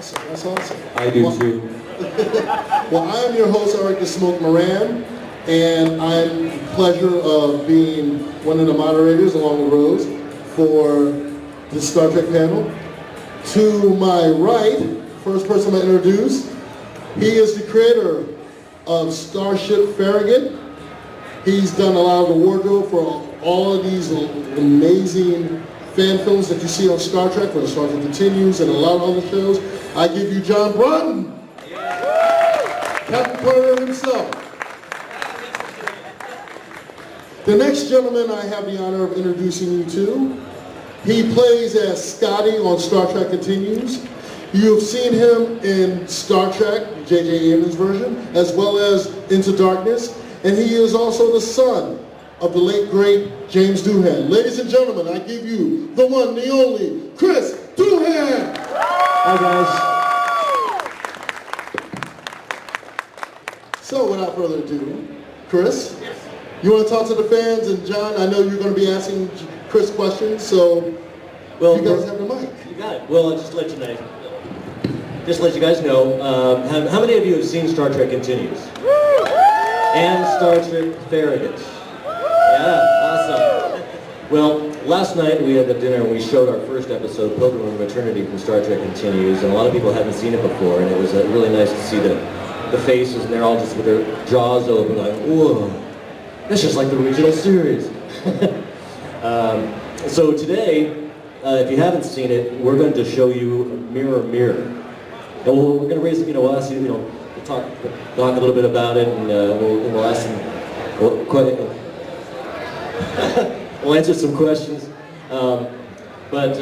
Awesome, that's awesome. I do too. Well, I'm your host, Eric the Smoke Moran, and I'm the pleasure of being one of the moderators along the roads for this Star Trek panel. To my right, first person I introduce, he is the creator of Starship Farragut. He's done a lot of the wardrobe for all of these amazing fan films that you see on Star Trek, for Star Trek Continues and a lot of other shows. I give you John Broughton, Captain Carter himself. The next gentleman I have the honor of introducing you to, he plays as Scotty on Star Trek Continues. You have seen him in Star Trek, J.J. Abrams' version, as well as Into Darkness, and he is also the son of the late, great James Doohan. Ladies and gentlemen, I give you the one, the only, Chris Doohan! Hi guys. So without further ado, Chris, you want to talk to the fans? And John, I know you're going to be asking Chris questions, so you guys have the mic. You got it. Well, I'll just let you know. Just to let you guys know, how many of you have seen Star Trek Continues? And Star Trek Farragut? Yeah, awesome. Well, last night we had the dinner and we showed our first episode, Pilgrim of Eternity from Star Trek Continues, and a lot of people hadn't seen it before, and it was really nice to see the faces, and they're all just with their jaws open, like, whoa, that's just like the original series. So today, if you haven't seen it, we're going to show you Mirror, Mirror. And we're going to raise, we'll ask you, we'll talk a little bit about it, and we'll ask some, we'll answer some questions. But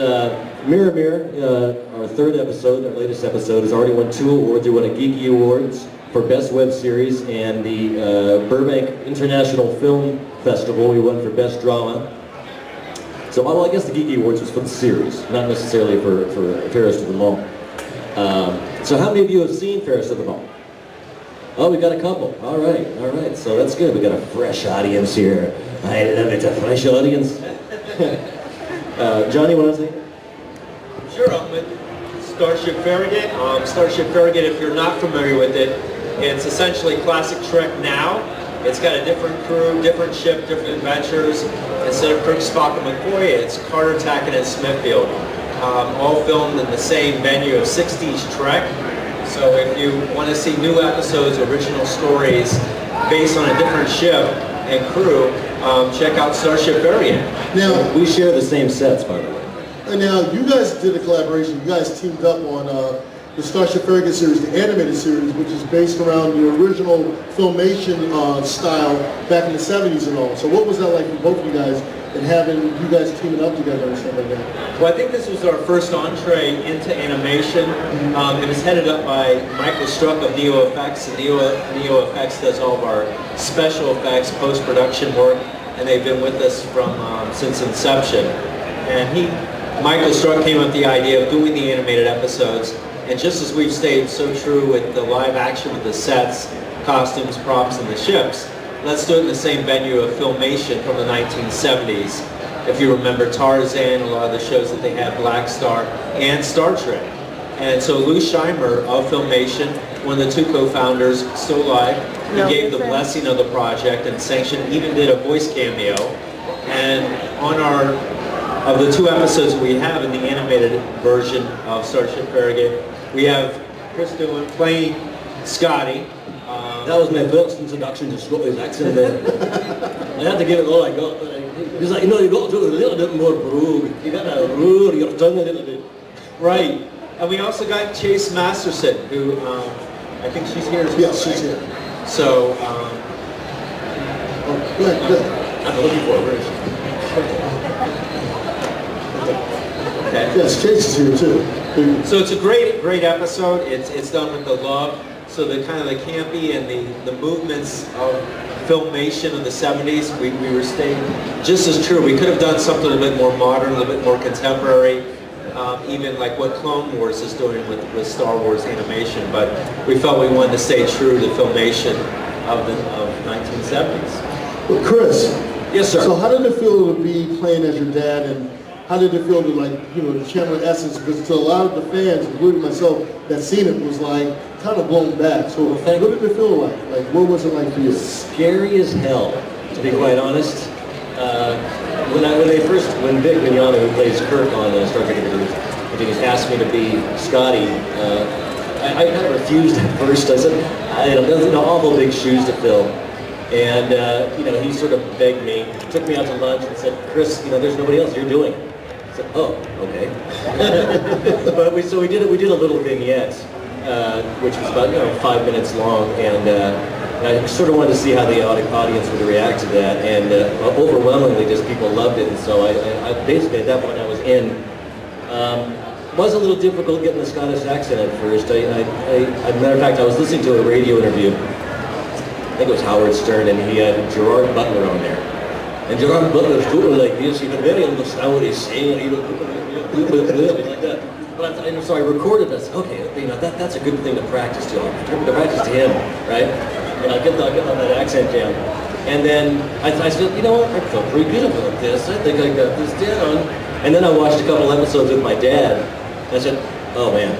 Mirror, Mirror, our third episode, our latest episode, has already won 2 awards. It won a Geeky Awards for Best Web Series, and the Burbank International Film Festival, we won for Best Drama. So, well, I guess the Geeky Awards was for the series, not necessarily for Fairest of them all. So how many of you have seen Fairest of them all? Oh, we got a couple. All right. So that's good. We got a fresh audience here. I love it, a fresh audience. Johnny, what was it? Sure, I'm with Starship Farragut. Starship Farragut, if you're not familiar with it, it's essentially classic Trek now. It's got a different crew, different ship, different adventures. Instead of Kirk, Spock, and McCoy, it's Carter, Tackett, and Smithfield. All filmed in the same venue of 60s Trek. So if you want to see new episodes, original stories based on a different ship and crew, check out Starship Farragut. Now, we share the same sets, by the way. And now, you guys did a collaboration. You guys teamed up on the Starship Farragut series, the animated series, which is based around the original Filmation style back in the 70s and all. So what was that like for both of you guys, and having you guys teaming up together and stuff like that? Well, I think this was our first entree into animation. It was headed up by Michael Struck of Neo Effects, and Neo Effects does all of our special effects, post-production work, and they've been with us from since inception. And Michael Struck came up with the idea of doing the animated episodes, and just as we've stayed so true with the live action with the sets, costumes, props, and the ships, let's do it in the same venue of Filmation from the 1970s. If you remember Tarzan, a lot of the shows that they had, Black Star, and Star Trek. And so Lou Scheimer of Filmation, one of the 2 co-founders, still alive, he gave the blessing of the project and sanctioned, even did a voice cameo. And on of the 2 episodes we have in the animated version of Starship Farragut, we have Chris Doohan playing Scotty. That was my first introduction to Scottish accent there. I had to give it all I got, but he's like, you got to do a little bit more brogue. You got to roar your tongue a little bit. Right. And we also got Chase Masterson, who I think she's here as well. Yes, she's here. So, Good. I'm looking for her. okay. Yes, Chase is here too. So it's a great episode. It's done with the love. So the kind of the campy and the movements of Filmation in the 70s, we were staying just as true. We could have done something a little bit more modern, a little bit more contemporary, even like what Clone Wars is doing with Star Wars animation. But we felt we wanted to stay true to Filmation of the 1970s. Well, Chris. Yes, sir. So how did it feel to be playing as your dad, and how did it feel to the channel essence? Because to a lot of the fans, including myself, that seen it was like kind of blown back. So what did it feel like? Like what was it like for you? Scary as hell, to be quite honest. When Vic Mignogna, who plays Kirk on Star Trek Continues, asked me to be Scotty, I kind of refused at first. I said, those are awful big shoes to fill. And he sort of begged me, took me out to lunch and said, Chris, there's nobody else, you're doing it. I said, oh, okay. But we did a little vignette, which was about 5 minutes long, and I sort of wanted to see how the audience would react to that, and overwhelmingly just people loved it, and so I basically at that point I was in. It was a little difficult getting the Scottish accent at first. As a matter of fact, I was listening to a radio interview, I think it was Howard Stern, and he had Gerard Butler on there. And Gerard Butler was totally like this, he could very understand what he's saying, like that. And so I recorded this. Okay, that's a good thing to practice to. To practice to him, right? And I'll get on that accent down. And then I said, you know what? I felt pretty good about this. I think I got this down. And then I watched a couple episodes with my dad. And I said, oh man,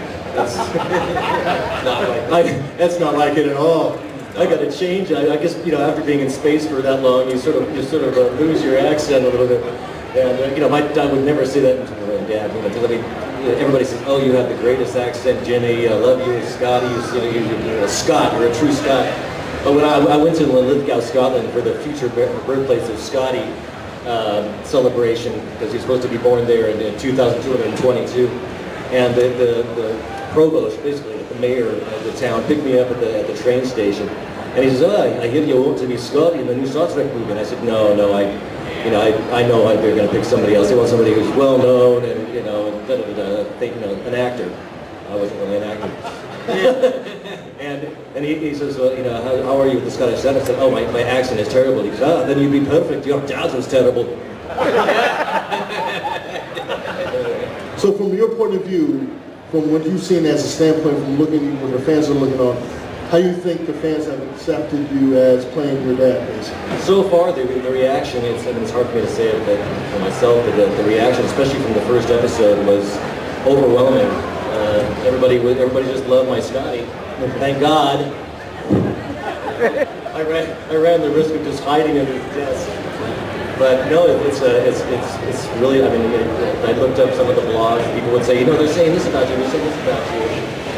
that's not like it at all. I got to change. I guess after being in space for that long, you sort of lose your accent a little bit. And my dad would never say that to my dad. Everybody says, "Oh, you have the greatest accent, Jimmy. I love you, Scotty. You're a Scot. You're a true Scot." But when I went to Linlithgow, Scotland for the future birthplace of Scotty celebration, because he's supposed to be born there in 2222, and the provost, basically the mayor of the town, picked me up at the train station, and he says, "Oh, I hear you want to be Scotty in the new Star Trek movie." And I said, "No, I know they're going to pick somebody else. They want somebody who's well known and an actor." I wasn't really an actor. and he says, "Well, how are you with the Scottish accent?" I said, "Oh, my accent is terrible." He goes, "Then you'd be perfect. Your dad's was terrible." So from your point of view, from what you've seen as a standpoint, from looking when the fans are looking on, how you think the fans have accepted you as playing your dad, basically? So far, the reaction is, it's hard for me to say it for myself, but the reaction, especially from the first episode, was overwhelming. Everybody just loved my Scotty. Thank God. I ran the risk of just hiding under his desk. But no, it's really. I looked up some of the blogs. People would say, they're saying this about you, they're saying this about you.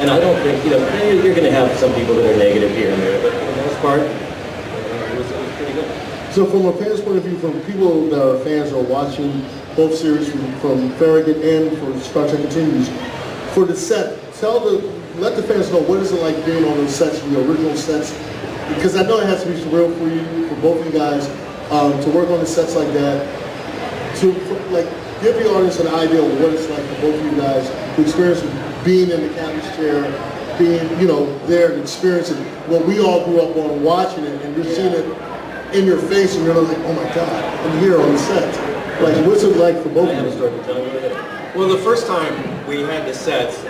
And I don't think, you're going to have some people that are negative here and there, but for the most part, it was pretty good. So from a fan's point of view, from people that are fans or watching both series from Farragut and for Star Trek Continues, for the set, let the fans know what is it like being on those sets, the original sets, because I know it has to be surreal for you, for both of you guys, to work on the sets like that, to give the audience an idea of what it's like for both of you guys to experience being in the captain's chair, being, there and experiencing what we all grew up on, watching it, and you're seeing it in your face, and you're like, oh my God, I'm here on the set. What's it like for both of you? Well, the first time we had the sets,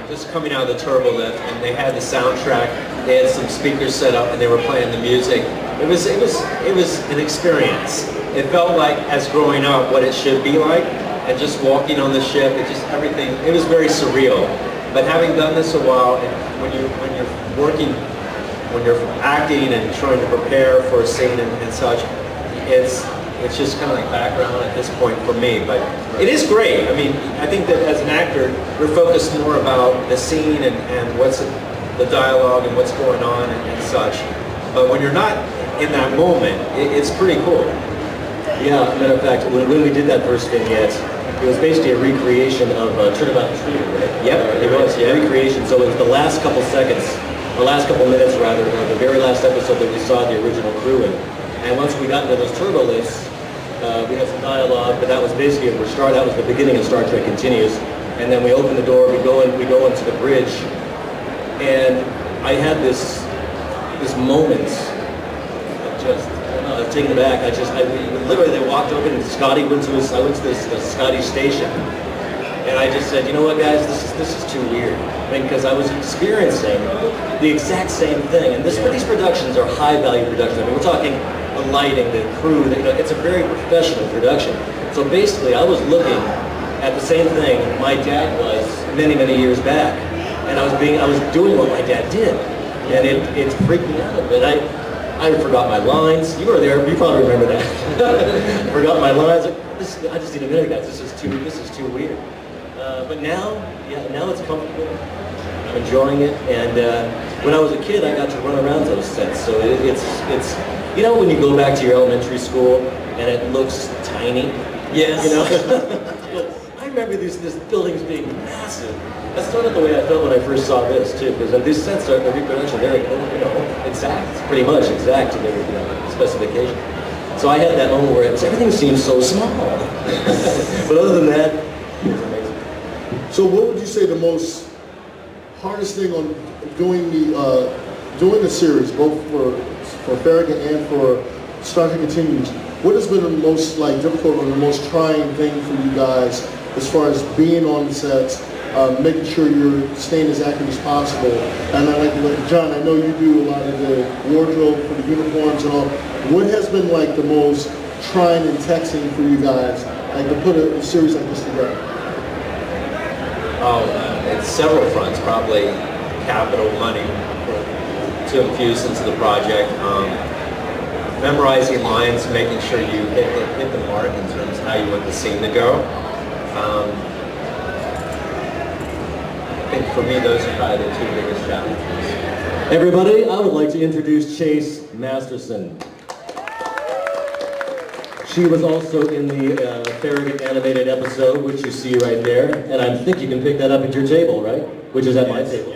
just coming out of the turbo lift, and they had the soundtrack, they had some speakers set up, and they were playing the music. It was an experience. It felt like, as growing up, what it should be like. And just walking on the ship, everything, it was very surreal. But having done this a while, and when you're working, when you're acting and trying to prepare for a scene and such, it's just kind of like background at this point for me. But it is great. I think that as an actor, you're focused more about the scene and what's the dialogue and what's going on and such. But when you're not in that moment, it's pretty cool. Yeah, matter of fact, when we did that first vignette, it was basically a recreation of Turnabout Tree, right? Yep, it was, yeah. Recreation, so it was the last couple seconds, or last couple minutes rather, of the very last episode that we saw the original crew in. And once we got into those turbo lifts, we had some dialogue, but that was basically that was the beginning of Star Trek Continues. And then we open the door, we go into the bridge, and I had this moment of just, I was taken aback. Literally, they walked open, and Scotty went to this Scotty station, and I just said, you know what, guys, this is too weird, because I was experiencing the exact same thing. And these productions are high-value productions. We're talking the lighting, the crew. It's a very professional production. So basically, I was looking at the same thing my dad was many, many years back. And I was doing what my dad did. And it freaked me out a bit. I forgot my lines. You were there, you probably remember that. Forgot my lines. I just need a minute, guys. This is too weird. But now, now it's comfortable. I'm enjoying it. And when I was a kid, I got to run around those sets. So it's you know when you go back to your elementary school and it looks tiny? Yes. You know? I remember these buildings being massive. That's sort of the way I felt when I first saw this too, because these sets are the reproduction. They're exact, pretty much exact to their specification. So I had that moment where everything seems so small. But other than that, it was amazing. So what would you say the most hardest thing on doing the series, both for Farragut and for Star Trek Continues? What has been the most difficult or the most trying thing for you guys as far as being on the sets, making sure you're staying as accurate as possible? And John, I know you do a lot of the wardrobe for the uniforms and all. What has been the most trying and taxing for you guys, to put a series like this together? Oh, it's several fronts. Probably capital money to infuse into the project. Memorizing lines, making sure you hit the mark in terms of how you want the scene to go. I think for me, those are probably the two biggest challenges. Everybody, I would like to introduce Chase Masterson. She was also in the Farragut animated episode, which you see right there, and I think you can pick that up at your table, right? Which is at my table.